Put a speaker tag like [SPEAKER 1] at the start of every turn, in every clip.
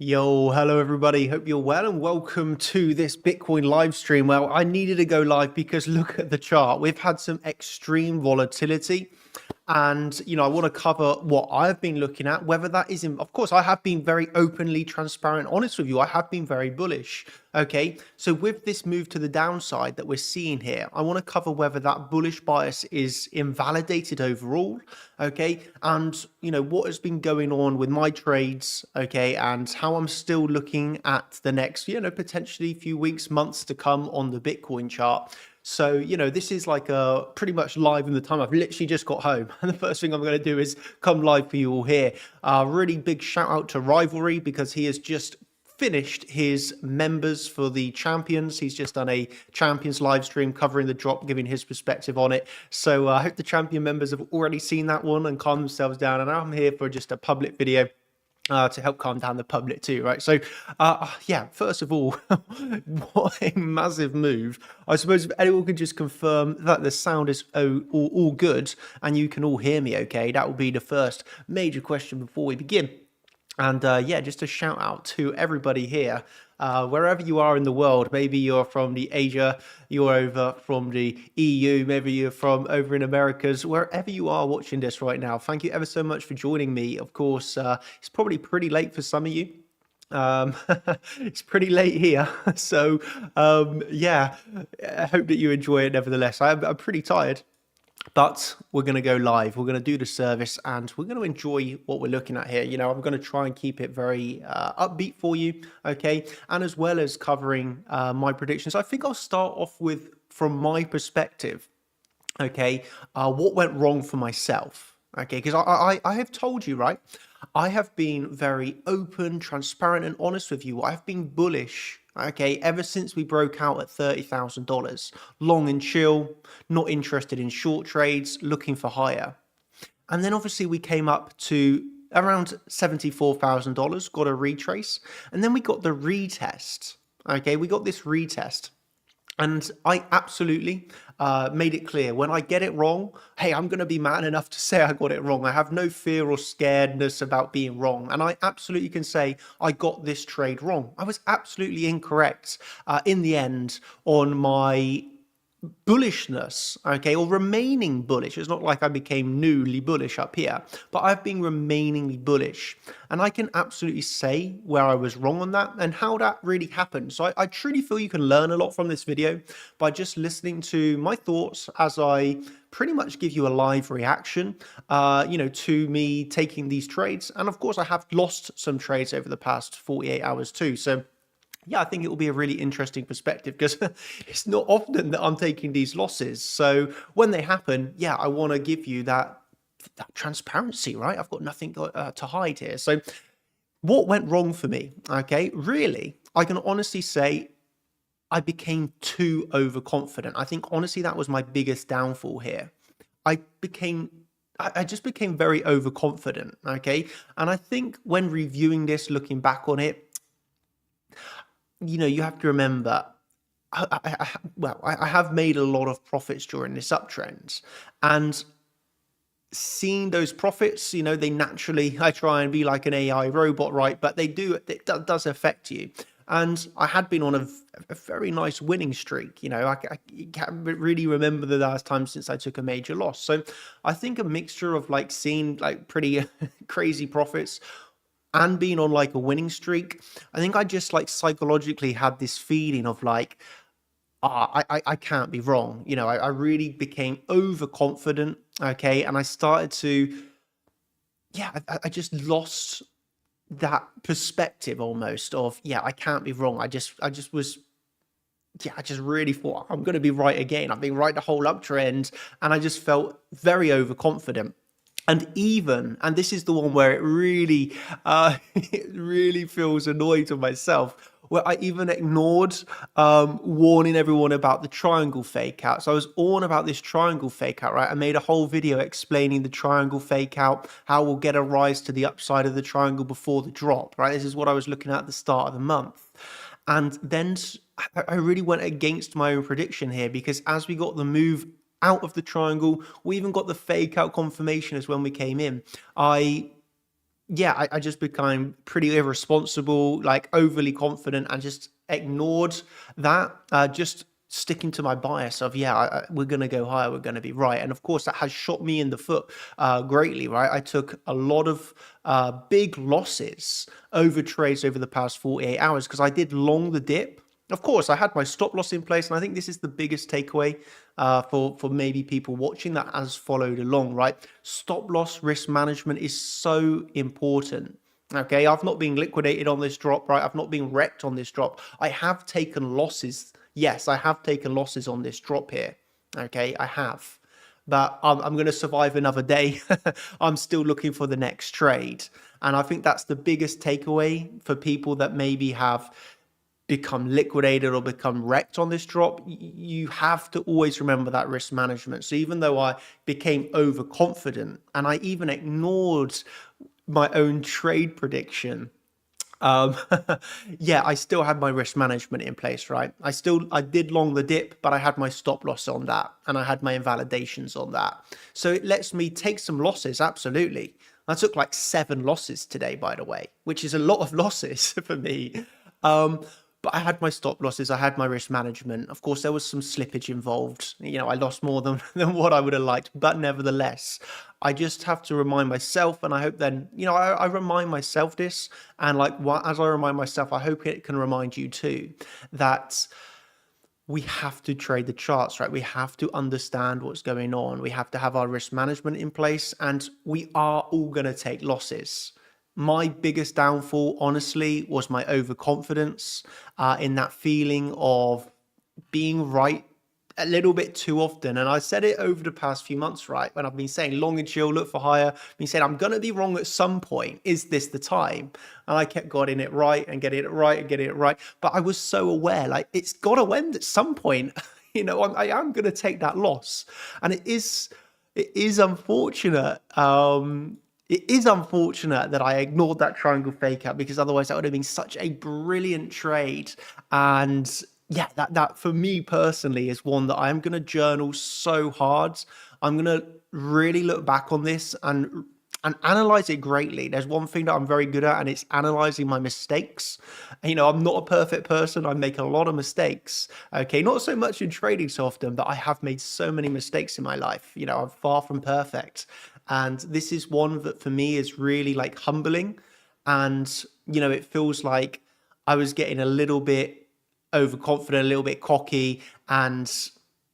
[SPEAKER 1] Yo, hello everybody. Hope you're well and welcome to this Bitcoin live stream. Well, I needed to go live because look at the chart. We've had some extreme volatility. And, I want to cover what I've been looking at, whether that is of course, I have been very openly transparent, honest with you. I have been very bullish. Okay. So with this move to the downside that we're seeing here, I want to cover whether that bullish bias is invalidated overall. Okay. And, what has been going on with my trades. Okay. And how I'm still looking at the next, potentially few weeks, months to come on the Bitcoin chart. So, this is like pretty much live in the time. I've literally just got home. And the first thing I'm going to do is come live for you all here. Really big shout out to Rivalry because he has just finished his members for the champions. He's just done a champions live stream covering the drop, giving his perspective on it. So I hope the champion members have already seen that one and calmed themselves down. And I'm here for just a public video. To help calm down the public too, right? So, yeah, first of all, what a massive move. I suppose if anyone could just confirm that the sound is all good and you can all hear me okay, that will be the first major question before we begin. And yeah, just a shout out to everybody here, wherever you are in the world. Maybe you're from the Asia, you're over from the EU, maybe you're from over in Americas, wherever you are watching this right now. Thank you ever so much for joining me. Of course, it's probably pretty late for some of you. It's pretty late here. So yeah, I hope that you enjoy it nevertheless. I'm pretty tired. But we're going to go live. We're going to do the service and we're going to enjoy what we're looking at here. I'm going to try and keep it very upbeat for you. Okay. And as well as covering my predictions, I think I'll start off with, from my perspective, okay, what went wrong for myself. Okay. Because I have told you, right? I have been very open, transparent, and honest with you. I've been bullish. Okay, ever since we broke out at $30,000, long and chill, not interested in short trades, looking for higher. And then obviously we came up to around $74,000, got a retrace, and then we got the retest. Okay, we got this retest. And I absolutely made it clear when I get it wrong, hey, I'm going to be man enough to say I got it wrong. I have no fear or scaredness about being wrong. And I absolutely can say I got this trade wrong. I was absolutely incorrect in the end on my bullishness, okay, or remaining bullish. It's not like I became newly bullish up here, but I've been remainingly bullish. And I can absolutely say where I was wrong on that and how that really happened. So I truly feel you can learn a lot from this video by just listening to my thoughts as I pretty much give you a live reaction, to me taking these trades. And of course, I have lost some trades over the past 48 hours too. So yeah, I think it will be a really interesting perspective because it's not often that I'm taking these losses. So when they happen, yeah, I want to give you that transparency, right? I've got nothing to hide here. So what went wrong for me? Okay, really, I can honestly say I became too overconfident. I think honestly that was my biggest downfall here. I just became very overconfident. Okay, and I think when reviewing this, looking back on it, you have to remember, I have made a lot of profits during this uptrend, and seeing those profits, they naturally, I try and be like an AI robot, right? But it does affect you. And I had been on a very nice winning streak. I can't really remember the last time since I took a major loss. So I think a mixture of like seeing like pretty crazy profits and being on like a winning streak, I think I just like psychologically had this feeling of like, I can't be wrong. I really became overconfident. Okay. And I started to, yeah, I just lost that perspective almost of, yeah, I can't be wrong. I just really thought I'm going to be right again. I've been right the whole uptrend. And I just felt very overconfident. And this is the one where it really, it really feels annoying to myself, where I even ignored warning everyone about the triangle fake out. So I was on about this triangle fake out, right? I made a whole video explaining the triangle fake out, how we'll get a rise to the upside of the triangle before the drop, right? This is what I was looking at the start of the month. And then I really went against my own prediction here because as we got the move out of the triangle, we even got the fake out confirmation as when we came in. I yeah, I just became pretty irresponsible, like overly confident, and just ignored that. Just sticking to my bias of, yeah, we're going to go higher, we're going to be right. And of course, that has shot me in the foot greatly, right? I took a lot of big losses over trades over the past 48 hours because I did long the dip. Of course, I had my stop loss in place, and I think this is the biggest takeaway for maybe people watching that has followed along, right? Stop loss risk management is so important. Okay, I've not been liquidated on this drop, right? I've not been wrecked on this drop. I have taken losses. Yes, I have taken losses on this drop here. Okay, I have. But I'm going to survive another day. I'm still looking for the next trade. And I think that's the biggest takeaway for people that maybe have become liquidated or become wrecked on this drop. You have to always remember that risk management. So even though I became overconfident and I even ignored my own trade prediction, um, yeah, I still had my risk management in place, right? I did long the dip, but I had my stop loss on that and I had my invalidations on that. So it lets me take some losses. Absolutely. I took like 7 losses today, by the way, which is a lot of losses for me. Um, but I had my stop losses. I had my risk management. Of course, there was some slippage involved. I lost more than, than what I would have liked, but nevertheless, I just have to remind myself, and I hope then, I remind myself this, and like as I remind myself, I hope it can remind you too, that we have to trade the charts, right? We have to understand what's going on. We have to have our risk management in place, and we are all going to take losses. My biggest downfall, honestly, was my overconfidence in that feeling of being right a little bit too often. And I said it over the past few months, right? When I've been saying long and chill, look for higher, I've been saying I'm going to be wrong at some point. Is this the time? And I kept getting it right and getting it right and getting it right. But I was so aware, like it's got to end at some point. I am going to take that loss. And it is unfortunate. It is unfortunate that I ignored that triangle fake out because otherwise that would have been such a brilliant trade. And yeah, that for me personally is one that I'm going to journal so hard. I'm going to really look back on this and analyze it greatly. There's one thing that I'm very good at, and it's analyzing my mistakes. I'm not a perfect person. I make a lot of mistakes. Okay, not so much in trading so often, but I have made so many mistakes in my life. I'm far from perfect. And this is one that for me is really like humbling. And, it feels like I was getting a little bit overconfident, a little bit cocky. And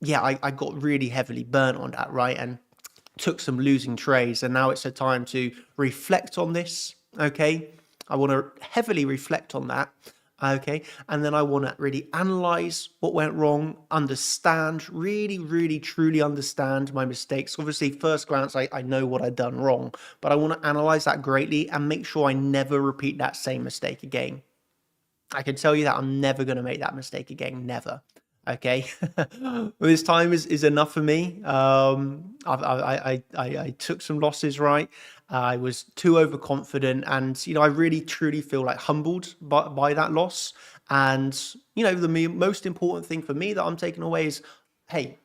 [SPEAKER 1] yeah, I got really heavily burnt on that, right? And took some losing trades. And now it's a time to reflect on this. Okay. I want to heavily reflect on that. Okay. And then I want to really analyze what went wrong, understand, really, really, truly understand my mistakes. Obviously, first glance, I know what I've done wrong, but I want to analyze that greatly and make sure I never repeat that same mistake again. I can tell you that I'm never going to make that mistake again. Never. Okay. This time is enough for me. I took some losses, right? I was too overconfident, and I really truly feel like humbled by that loss. And the most important thing for me that I'm taking away is, hey,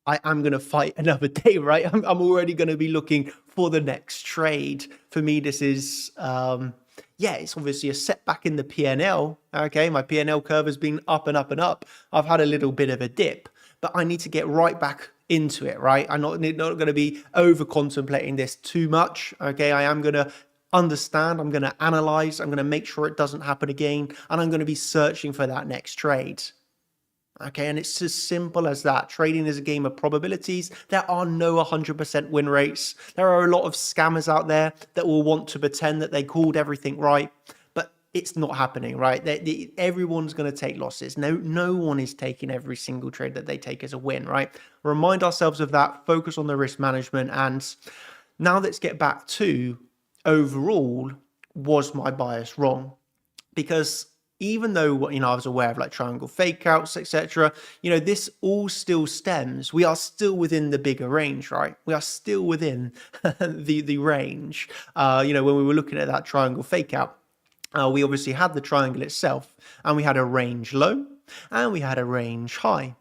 [SPEAKER 1] I am going to fight another day, right? I'm already going to be looking for the next trade. For me, this is, yeah, it's obviously a setback in the PNL. Okay, my PNL curve has been up and up and up. I've had a little bit of a dip, but I need to get right back into it, right? I'm not going to be over contemplating this too much. Okay, I am going to understand, I'm going to analyze, I'm going to make sure it doesn't happen again, and I'm going to be searching for that next trade. Okay, and it's as simple as that. Trading is a game of probabilities. There are no 100% win rates. There are a lot of scammers out there that will want to pretend that they called everything right, but it's not happening, right? Everyone's going to take losses. No one is taking every single trade that they take as a win, right? Remind ourselves of that. Focus on the risk management. And now let's get back to overall, was my bias wrong? Because even though I was aware of like triangle fake outs, etc., this all still stems. We are still within the bigger range, right? We are still within the range. When we were looking at that triangle fake out, we obviously had the triangle itself, and we had a range low, and we had a range high.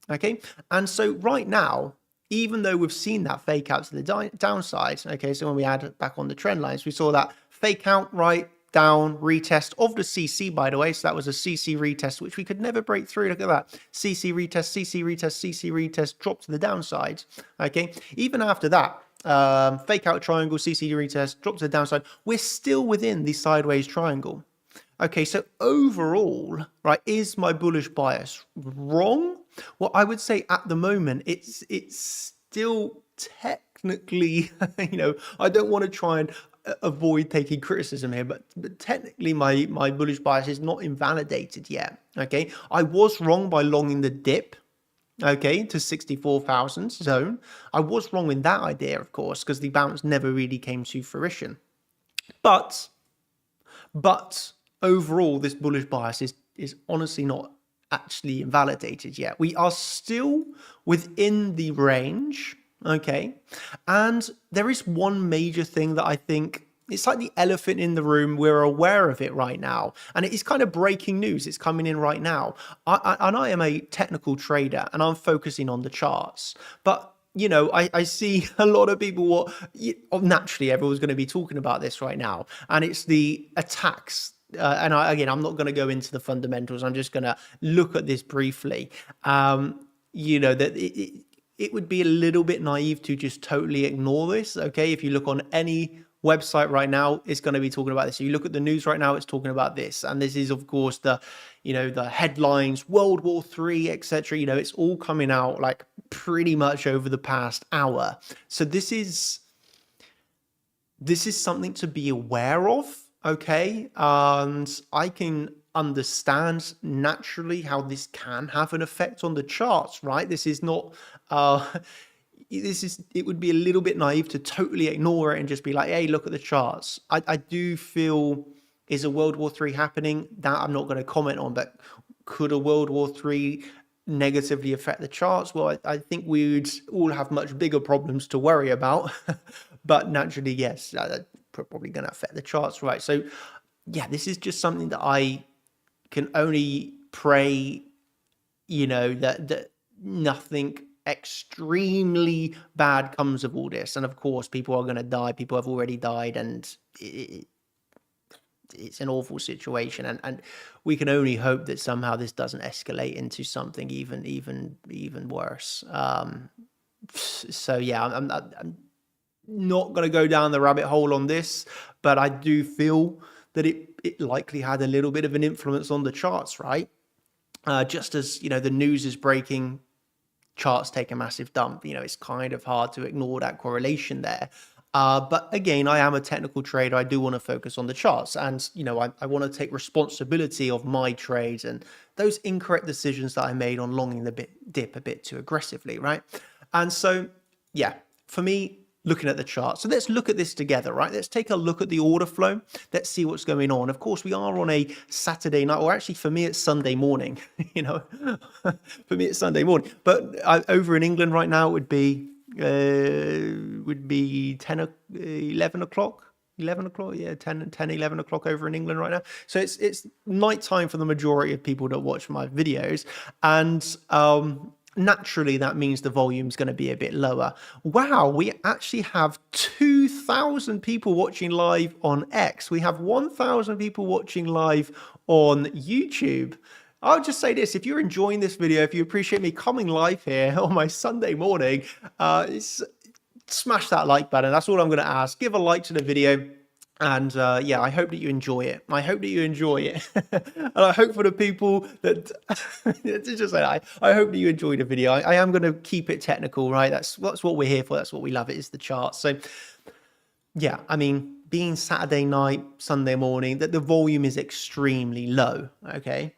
[SPEAKER 1] Okay, and so right now, even though we've seen that fake out to the downside, okay, so when we add back on the trend lines, we saw that fake out, right? Down, retest of the CC, by the way. So that was a CC retest, which we could never break through. Look at that. CC retest, CC retest, CC retest, drop to the downside. Okay. Even after that, fake out triangle, CC retest, drop to the downside. We're still within the sideways triangle. Okay, so overall, right, is my bullish bias wrong? Well, I would say at the moment, it's still technically, I don't want to try and avoid taking criticism here, but technically my bullish bias is not invalidated yet. Okay, I was wrong by longing the dip, okay, to 64,000 zone. I was wrong in that idea, of course, because the bounce never really came to fruition. But overall, this bullish bias is honestly not actually invalidated yet. We are still within the range, okay? And there is one major thing that I think it's like the elephant in the room. We're aware of it right now. And it is kind of breaking news. It's coming in right now. I am a technical trader and I'm focusing on the charts. But I see a lot of people, naturally, everyone's going to be talking about this right now. And it's the attacks. And I'm not going to go into the fundamentals. I'm just going to look at this briefly. That it would be a little bit naive to just totally ignore this. Okay. If you look on any website right now, it's going to be talking about this. So you look at the news right now, it's talking about this. And this is, of course, the headlines, World War III, etc. It's all coming out like pretty much over the past hour. So this is something to be aware of. Okay. And I can understand naturally how this can have an effect on the charts, right? This is not, it would be a little bit naive to totally ignore it and just be like, hey, look at the charts. I do feel, is a World War III happening? That I'm not going to comment on, but could a World War III negatively affect the charts? Well, I think we would all have much bigger problems to worry about, but naturally, yes, that's probably going to affect the charts, right? So yeah, this is just something that I can only pray, that nothing extremely bad comes of all this. And of course, people are going to die. People have already died, and it's an awful situation. And we can only hope that somehow this doesn't escalate into something even worse. So yeah, I'm not going to go down the rabbit hole on this, but I do feel that it likely had a little bit of an influence on the charts, right? Just as, the news is breaking, charts take a massive dump. It's kind of hard to ignore that correlation there. But again, I am a technical trader. I do want to focus on the charts, and I want to take responsibility of my trades and those incorrect decisions that I made on longing the dip a bit too aggressively, right? And so, yeah, for me, looking at the chart. So let's look at this together, right? Let's take a look at the order flow. Let's see what's going on. Of course, we are on a Saturday night, or actually for me, it's Sunday morning, for me, it's Sunday morning. But over in England right now, it would be 11 o'clock. 11 o'clock, yeah, 10, 11 o'clock over in England right now. So it's nighttime for the majority of people that watch my videos. And naturally, that means the volume is going to be a bit lower. Wow, we actually have 2,000 people watching live on X. We have 1,000 people watching live on YouTube. I'll just say this, if you're enjoying this video, if you appreciate me coming live here on my Sunday morning, smash that like button. That's all I'm going to ask. Give a like to the video. And yeah, I hope that you enjoy it. I hope that you enjoy it. And I hope for the people that, just say that, I hope that you enjoyed the video. I am going to keep it technical, right? That's what we're here for. That's what we love. It is the charts. So yeah, I mean, being Saturday night, Sunday morning, that the volume is extremely low, okay?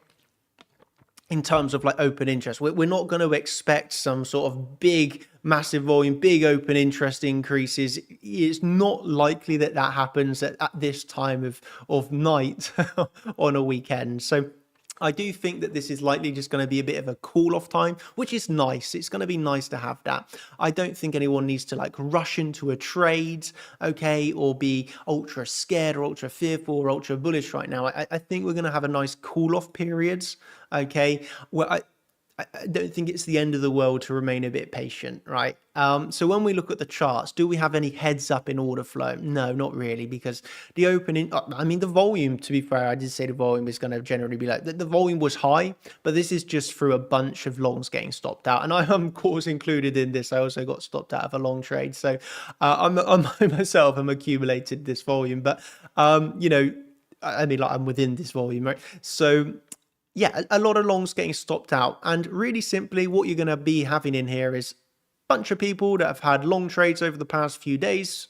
[SPEAKER 1] In terms of like open interest, we're not going to expect some sort of big, massive volume, big open interest increases. It's not likely that happens at this time of night on a weekend. So I do think that this is likely just going to be a bit of a cool off time, which is nice. It's going to be nice to have that. I don't think anyone needs to like rush into a trade, okay, or be ultra scared or ultra fearful or ultra bullish right now. I think we're going to have a nice cool off periods, okay, where I don't think it's the end of the world to remain a bit patient, right? So when we look at the charts, do we have any heads up in order flow? No, not really, because the opening, I mean, the volume, to be fair, I did say the volume is going to generally be like, the volume was high, but this is just through a bunch of longs getting stopped out. And I am, of course, included in this. I also got stopped out of a long trade. So I myself am accumulated this volume, but, I mean, like I'm within this volume, right? So, yeah, a lot of longs getting stopped out. And really simply, what you're going to be having in here is a bunch of people that have had long trades over the past few days.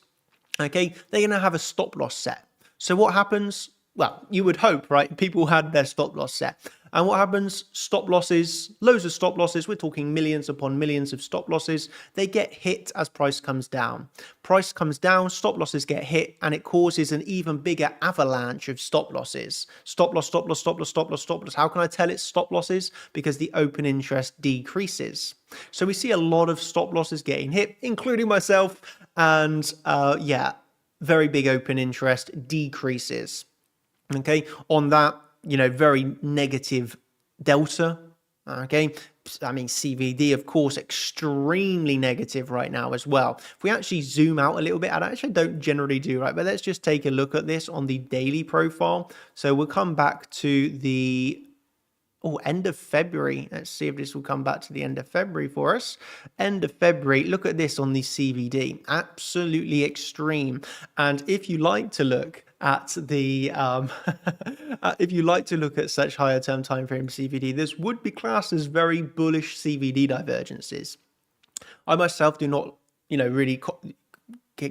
[SPEAKER 1] Okay, they're going to have a stop loss set. So what happens? Well, you would hope, right? People had their stop loss set. And what happens? Stop losses, loads of stop losses. We're talking millions upon millions of stop losses. They get hit as price comes down. Price comes down, stop losses get hit, and it causes an even bigger avalanche of stop losses. Stop loss, stop loss, stop loss, stop loss, stop loss. How can I tell it's stop losses? Because the open interest decreases. So we see a lot of stop losses getting hit, including myself. And yeah, very big open interest decreases. Okay, on that, very negative delta. Okay, I mean, CVD, of course, extremely negative right now as well. If we actually zoom out a little bit, I actually don't generally do, right? But let's just take a look at this on the daily profile. So we'll come back to the end of February. Let's see if this will come back to the end of February for us. End of February. Look at this on the CVD. Absolutely extreme. And if you like to look at the if you like to look at such higher term time frame CVD, this would be classed as very bullish CVD divergences. I myself do not, really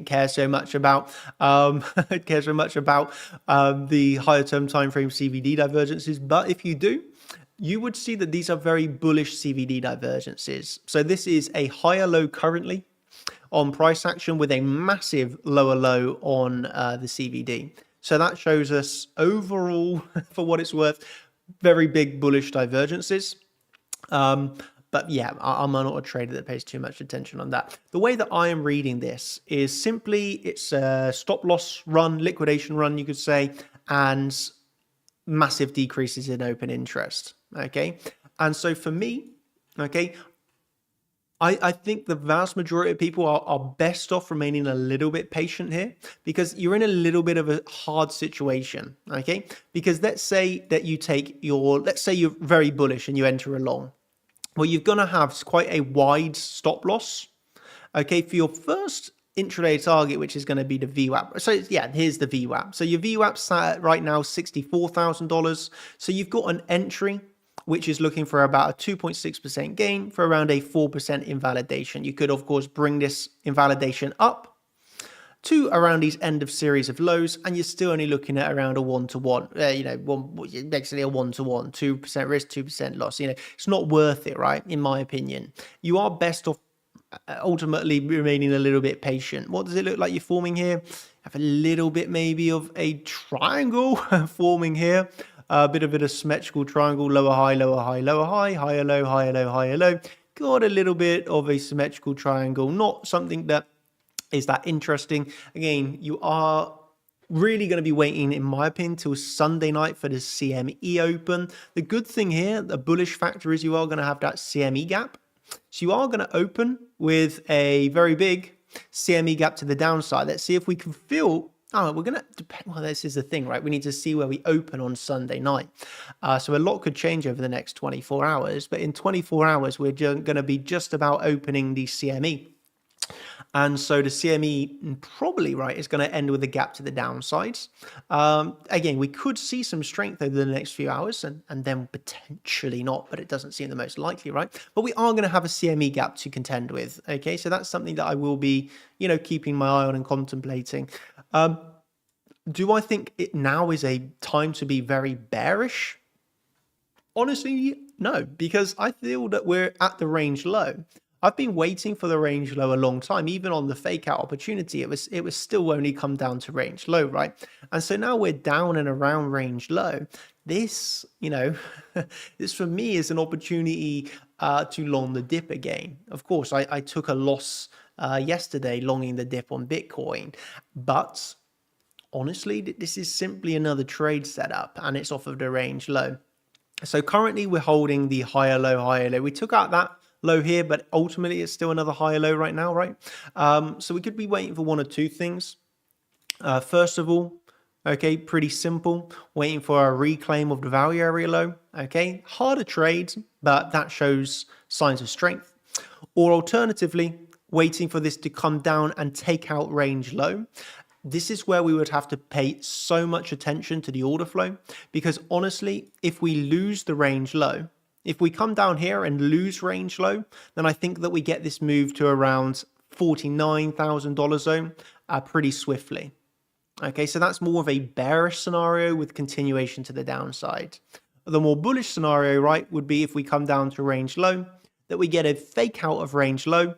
[SPEAKER 1] care so much about the higher term time frame CVD divergences, but if you do, you would see that these are very bullish CVD divergences. So this is a higher low currently on price action with a massive lower low on the CVD. So that shows us overall, for what it's worth, very big bullish divergences. But yeah, I'm not a trader that pays too much attention on that. The way that I am reading this is simply it's a stop loss run, liquidation run, you could say, and massive decreases in open interest. Okay. And so for me, okay, I think the vast majority of people are best off remaining a little bit patient here, because you're in a little bit of a hard situation. Okay. Because let's say that let's say you're very bullish and you enter a long. Well, you're going to have quite a wide stop loss, okay, for your first intraday target, which is going to be the VWAP. So yeah, here's the VWAP. So your VWAP's sat at right now $64,000. So you've got an entry which is looking for about a 2.6% gain for around a 4% invalidation. You could, of course, bring this invalidation up to around these end of series of lows, and you're still only looking at around a 1-to-1, basically a 1-to-1, 2% risk, 2% loss. It's not worth it, right? In my opinion, you are best off ultimately remaining a little bit patient. What does it look like you're forming here? Have a little bit maybe of a triangle forming here. A bit of a symmetrical triangle, lower high, lower high, lower high, higher low, higher low, higher low. Got a little bit of a symmetrical triangle, not something that is that interesting. Again, you are really going to be waiting, in my opinion, till Sunday night for the CME open. The good thing here, the bullish factor, is you are going to have that CME gap. So you are going to open with a very big CME gap to the downside. Let's see if we can feel. We're going to depend. Well, this is the thing, right? We need to see where we open on Sunday night. So a lot could change over the next 24 hours. But in 24 hours, we're going to be just about opening the CME. And so the CME probably, right, is going to end with a gap to the downsides. Again, we could see some strength over the next few hours and then potentially not, but it doesn't seem the most likely, right? But we are going to have a CME gap to contend with. Okay, so that's something that I will be, keeping my eye on and contemplating. Do I think it now is a time to be very bearish? Honestly, no, because I feel that we're at the range low. I've been waiting for the range low a long time. Even on the fake out opportunity, it was still only come down to range low, right? And so now we're down and around range low. This, this for me is an opportunity to long the dip again. Of course, I took a loss yesterday longing the dip on Bitcoin, but honestly, this is simply another trade setup and it's off of the range low. So currently we're holding the higher low, higher low. We took out that low here, but ultimately it's still another higher low right now, right? So we could be waiting for one or two things. First of all, okay, pretty simple, waiting for a reclaim of the value area low, okay? Harder trades, but that shows signs of strength. Or alternatively, waiting for this to come down and take out range low. This is where we would have to pay so much attention to the order flow, because honestly, if we lose the range low, if we come down here and lose range low, then I think that we get this move to around $49,000 zone pretty swiftly. Okay, so that's more of a bearish scenario with continuation to the downside. The more bullish scenario, right, would be if we come down to range low, that we get a fake out of range low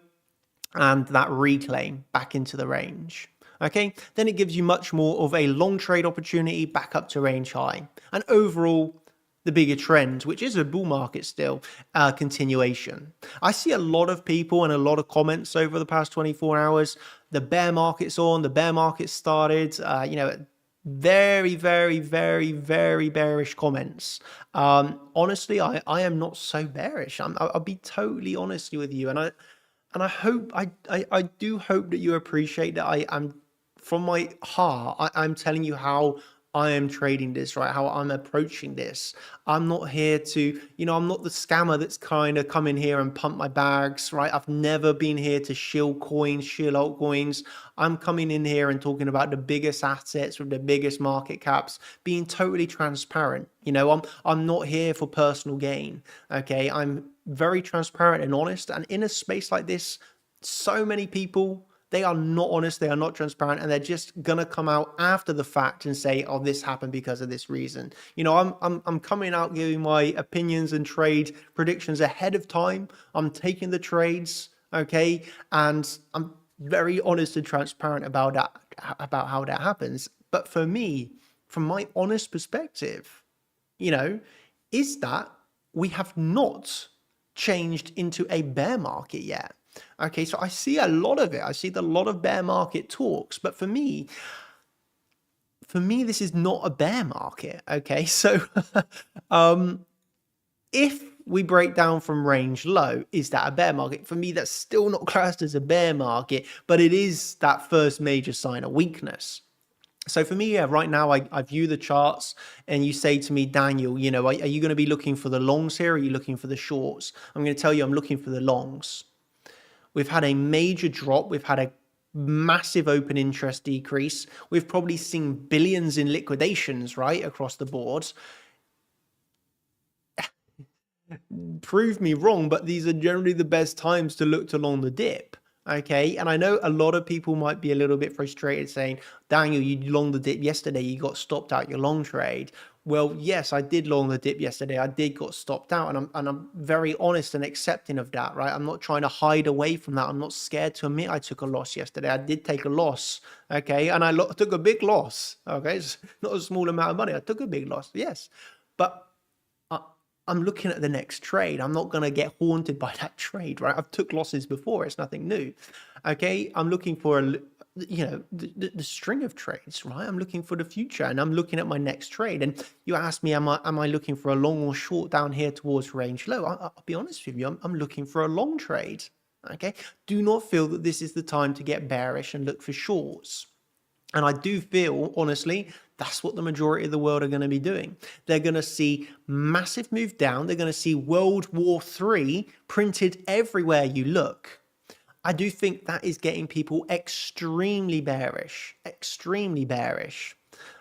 [SPEAKER 1] and that reclaim back into the range. Okay, then it gives you much more of a long trade opportunity back up to range high. And overall, the bigger trend, which is a bull market still, continuation. I see a lot of people and a lot of comments over the past 24 hours. The bear market's on, the bear market started, very, very, very, very bearish comments. Honestly, I am not so bearish. I'll be totally honest with you. And I hope, I do hope that you appreciate that I'm from my heart, I'm telling you how I am trading this, right? How I'm approaching this. I'm not here to, I'm not the scammer that's kind of come in here and pump my bags, right? I've never been here to shill coins, shill altcoins. I'm coming in here and talking about the biggest assets with the biggest market caps, being totally transparent. I'm not here for personal gain. Okay. I'm very transparent and honest. And in a space like this, so many people, they are not honest, they are not transparent, and they're just gonna come out after the fact and say, "Oh, this happened because of this reason." I'm coming out giving my opinions and trade predictions ahead of time. I'm taking the trades, okay, and I'm very honest and transparent about that, about how that happens. But for me, from my honest perspective, is that we have not changed into a bear market yet. Okay, so I see a lot of it. I see a lot of bear market talks, but for me, this is not a bear market. Okay, so if we break down from range low, is that a bear market? For me, that's still not classed as a bear market, but it is that first major sign of weakness. So for me, yeah, right now I view the charts and you say to me, Daniel, are you going to be looking for the longs here? Or are you looking for the shorts? I'm going to tell you, I'm looking for the longs. We've had a major drop. We've had a massive open interest decrease. We've probably seen billions in liquidations, right, across the board. Prove me wrong, but these are generally the best times to look to long the dip. Okay, and I know a lot of people might be a little bit frustrated saying, Daniel, you long the dip yesterday, you got stopped out your long trade. Well, yes, I did long the dip yesterday. I did got stopped out, and I'm very honest and accepting of that, right? I'm not trying to hide away from that. I'm not scared to admit I took a loss yesterday. I did take a loss, okay, and I took a big loss. Okay, it's not a small amount of money. I took a big loss, yes, but I'm looking at the next trade. I'm not going to get haunted by that trade, right? I've took losses before. It's nothing new. Okay, I'm looking for the string of trades, right? I'm looking for the future, and I'm looking at my next trade. And you ask me, am I looking for a long or short down here towards range low? I'll be honest with you. I'm looking for a long trade. Okay, do not feel that this is the time to get bearish and look for shorts. And I do feel, honestly, that's what the majority of the world are going to be doing. They're going to see massive move down. They're going to see World War III printed everywhere you look. I do think that is getting people extremely bearish, extremely bearish.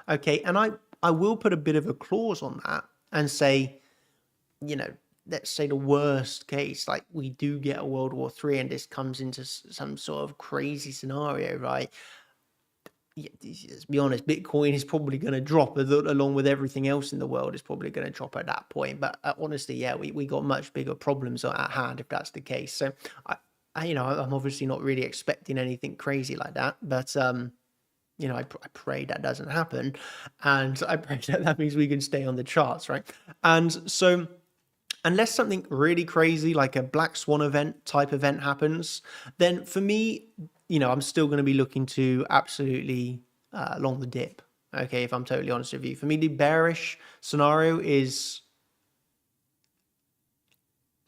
[SPEAKER 1] Okay, and I will put a bit of a clause on that and say, let's say the worst case, like we do get a World War III and this comes into some sort of crazy scenario, right? Let's be honest, Bitcoin is probably going to drop along with everything else in the world is probably going to drop at that point. But honestly, yeah, we got much bigger problems at hand if that's the case. So I'm obviously not really expecting anything crazy like that, but I pray that doesn't happen, and I pray that means we can stay on the charts, right? And so, unless something really crazy like a black swan event type event happens, then for me, I'm still going to be looking to absolutely long the dip. Okay, if I'm totally honest with you, for me, the bearish scenario is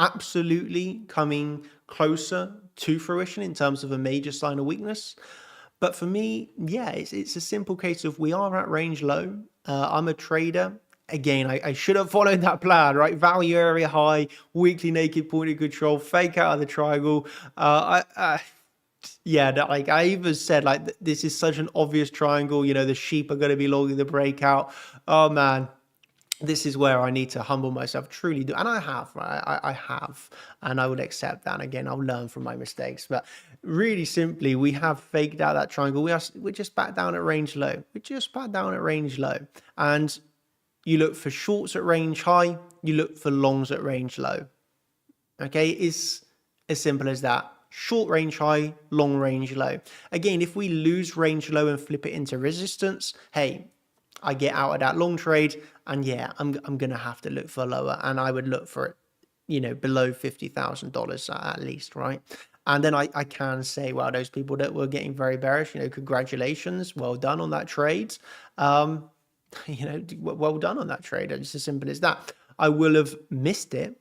[SPEAKER 1] absolutely coming closer to fruition in terms of a major sign of weakness. But for me, yeah, it's a simple case of we are at range low. I'm a trader. Again, I should have followed that plan, right? Value area high, weekly naked point of control, fake out of the triangle. Yeah, like I even said, like this is such an obvious triangle. You know, the sheep are going to be logging the breakout. Oh man, this is where I need to humble myself, truly do. And I have, right? I have, and I would accept that. And again, I'll learn from my mistakes. But really simply, we have faked out that triangle. We're just back down at range low. We're just back down at range low. And you look for shorts at range high, you look for longs at range low. Okay, it's as simple as that. Short range high, long range low. Again, if we lose range low and flip it into resistance, hey, I get out of that long trade, and yeah, I'm gonna have to look for lower, and I would look for it, you know, below $50,000 at least, right? And then I can say, well, those people that were getting very bearish, you know, congratulations, well done on that trade. You know, well done on that trade. It's as simple as that. I will have missed it,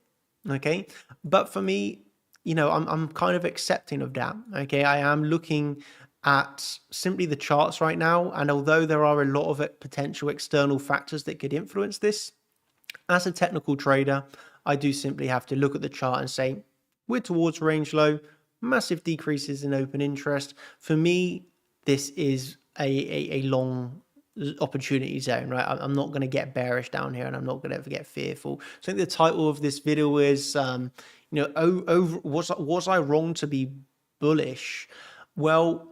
[SPEAKER 1] okay? But for me, you know, I'm kind of accepting of that, okay? I am looking at simply the charts right now, and although there are a lot of potential external factors that could influence this, as a technical trader, I do simply have to look at the chart and say, we're towards range low, massive decreases in open interest. For me, this is a long opportunity zone, right? I'm not going to get bearish down here, and I'm not going to ever get fearful. So I think the title of this video is, you know, was I wrong to be bullish? Well,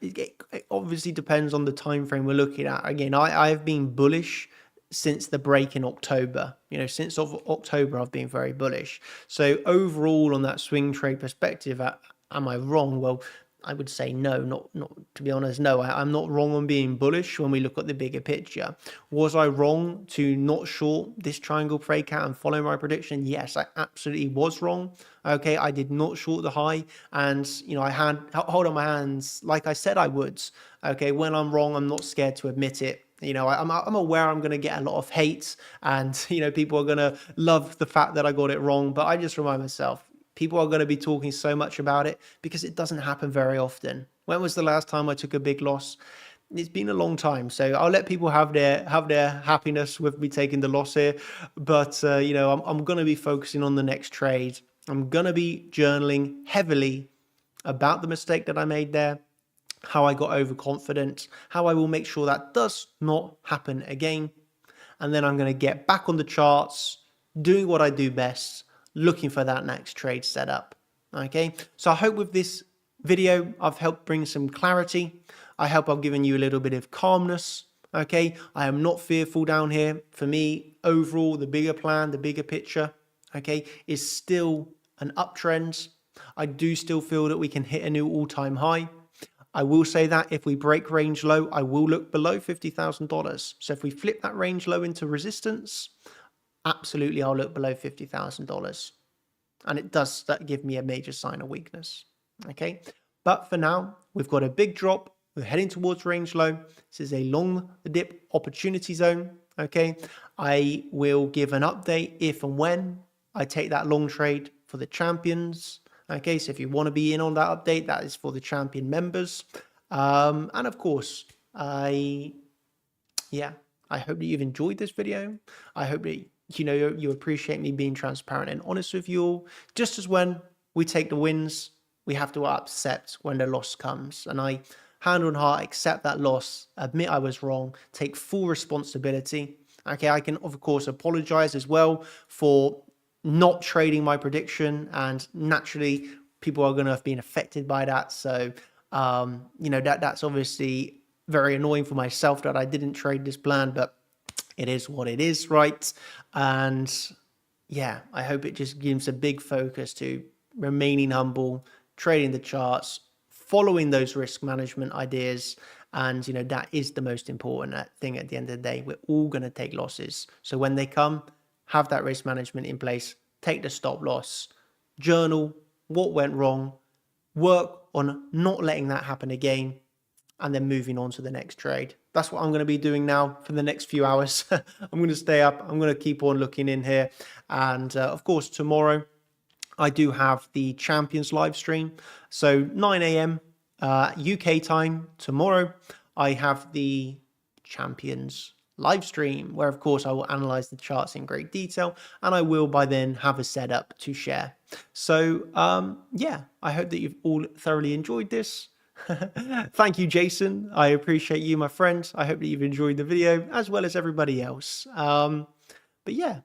[SPEAKER 1] it obviously depends on the time frame we're looking at. Again, I've been bullish since the break in October. You know, since October, I've been very bullish. So overall, on that swing trade perspective, am I wrong? Well, I would say no, not to be honest, no, I'm not wrong on being bullish when we look at the bigger picture. Was I wrong to not short this triangle breakout and follow my prediction? Yes, I absolutely was wrong. Okay, I did not short the high, and you know, I had hold on my hands like I said I would. Okay, when I'm wrong, I'm not scared to admit it. You know, I'm aware I'm going to get a lot of hate, and you know, people are going to love the fact that I got it wrong. But I just remind myself, people are going to be talking so much about it because it doesn't happen very often. When was the last time I took a big loss? It's been a long time, so I'll let people have their happiness with me taking the loss here. But you know, I'm going to be focusing on the next trade. I'm going to be journaling heavily about the mistake that I made there, how I got overconfident, how I will make sure that does not happen again. And then I'm going to get back on the charts, doing what I do best, looking for that next trade setup. Okay, so I hope with this video I've helped bring some clarity. I hope I've given you a little bit of calmness. Okay, I am not fearful down here. For me, overall, the bigger plan, the bigger picture, okay, is still an uptrend. I do still feel that we can hit a new all-time high. I will say that if we break range low, I will look below $50,000. So if we flip that range low into resistance, absolutely I'll look below $50,000. And it does give me a major sign of weakness. Okay, but for now, we've got a big drop. We're heading towards range low. This is a long dip opportunity zone. Okay, I will give an update if and when I take that long trade for the champions. Okay, so if you want to be in on that update, that is for the champion members. And of course, I hope that you've enjoyed this video. I hope that you appreciate me being transparent and honest with you all. Just as when we take the wins, we have to accept when the loss comes. And I, hand on heart, accept that loss, admit I was wrong, take full responsibility. Okay, I can, of course, apologize as well for not trading my prediction, and naturally people are going to have been affected by that. So you know, that's obviously very annoying for myself that I didn't trade this plan, but it is what it is, right? And yeah, I hope it just gives a big focus to remaining humble, trading the charts, following those risk management ideas. And you know, that is the most important thing at the end of the day. We're all going to take losses, so when they come, have that risk management in place, take the stop loss, journal what went wrong, work on not letting that happen again, and then moving on to the next trade. That's what I'm going to be doing now for the next few hours. I'm going to stay up. I'm going to keep on looking in here. And of course, tomorrow, I do have the Champions live stream. So 9 a.m. UK time tomorrow, I have the Champions live stream where, of course, I will analyze the charts in great detail, and I will by then have a setup to share. So yeah, I hope that you've all thoroughly enjoyed this. Thank you, Jason. I appreciate you, my friend. I hope that you've enjoyed the video as well as everybody else. But yeah,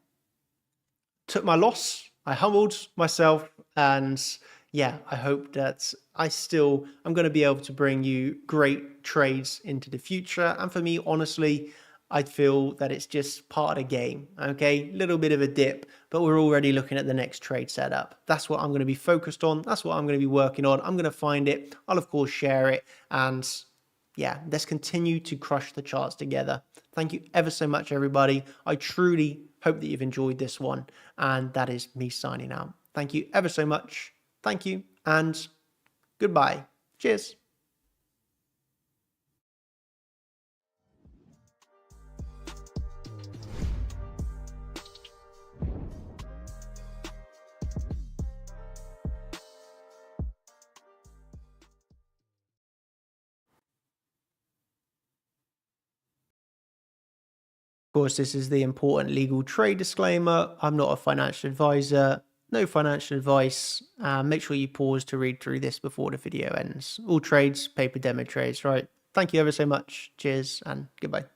[SPEAKER 1] took my loss. I humbled myself, and yeah, I hope that I'm going to be able to bring you great trades into the future. And for me, honestly, I feel that it's just part of the game. Okay, little bit of a dip, but we're already looking at the next trade setup. That's what I'm going to be focused on. That's what I'm going to be working on. I'm going to find it. I'll of course share it, and yeah, let's continue to crush the charts together. Thank you ever so much, everybody. I truly hope that you've enjoyed this one. And that is me signing out. Thank you ever so much. Thank you and goodbye. Cheers. Of course, this is the important legal trade disclaimer. I'm not a financial advisor. No financial advice. Make sure you pause to read through this before the video ends. All trades, paper demo trades, right? Thank you ever so much. Cheers and goodbye.